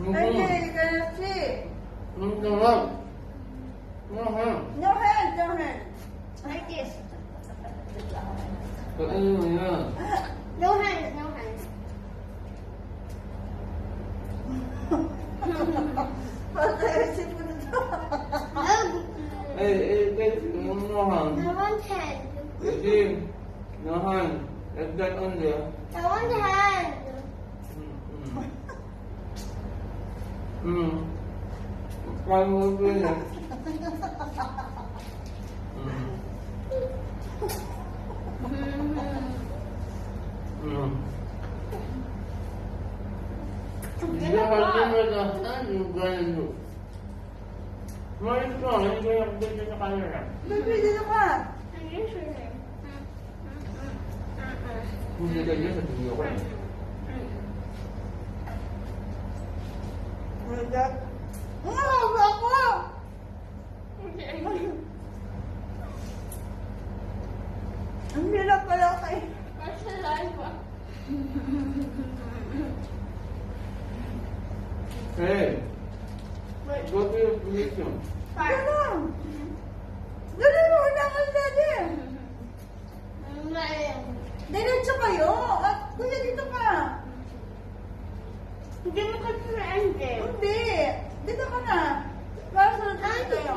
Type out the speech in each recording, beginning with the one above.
Okay, you gonna see. No hand. No hand. No hand, no hand. Like this. Ano mo yan? No hands, no hands. Pag-isip mo na ito. No hand. No one hand. No hand. Like that only. No one hand. Paano mo ito yan? Hindi ka magkakahan yung ganyan mo. Malis ko, hindi ko yung dito sa camera. Baby, dito ka. Hindi ka dyan sa video ko. Ano that? Wala ako! Ang hirap pala kay... Hey, go to your position. Ganun! Ganun mo, ulangan daddy! Diretso kayo! At kuya, dito ka! Hindi mo kasi na ente. Hindi! Dito ka na! Para sa natin tayo.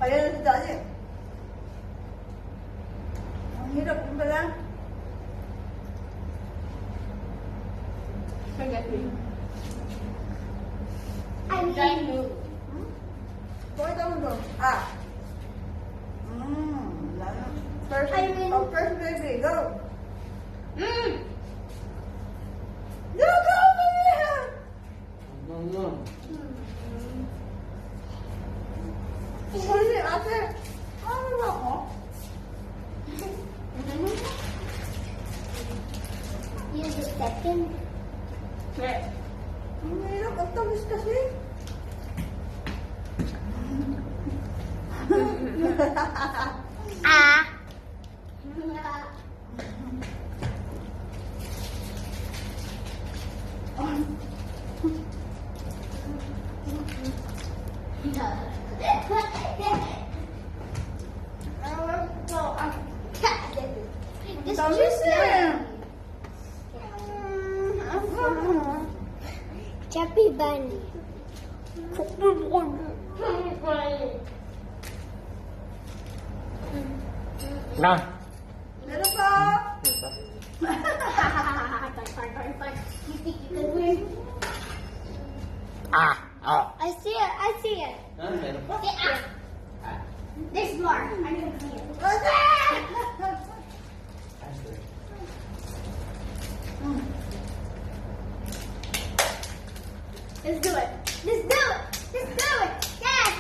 Ayan na si daddy. Ang hirap mo pala. I mean, Pakita mo doon. Ah! Lalo. First, I mean- first baby, go! mm. Go, go, baby! No. Sorry, ate. Ano ba ako? Use the second. Ang hirap, ang tamis kasi. Ah. This Tamis juice eh. Chubby bunny. Na. Meron pa. I see it. I see it. Meron pa. Okay, there's more. I can see it. Let's do it. Let's do it. Let's do it. Yes.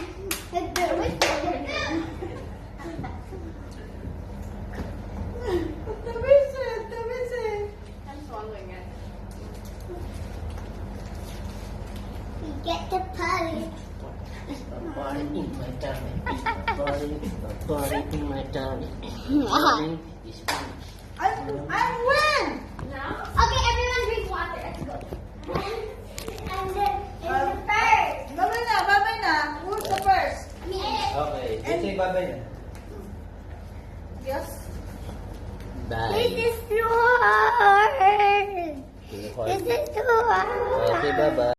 Let's do it. Let's do it. Tamis eh, tamis eh. We get the party. Body in my tummy. Body in my tummy. Body is finished. I win! Okay, everyone drink water. Let's go. And then it's the first. Babay na. Who's the first? Me. Okay, ito yung babay na. Yes. This Bye. is too hard. This is too hard. Okay, bye-bye.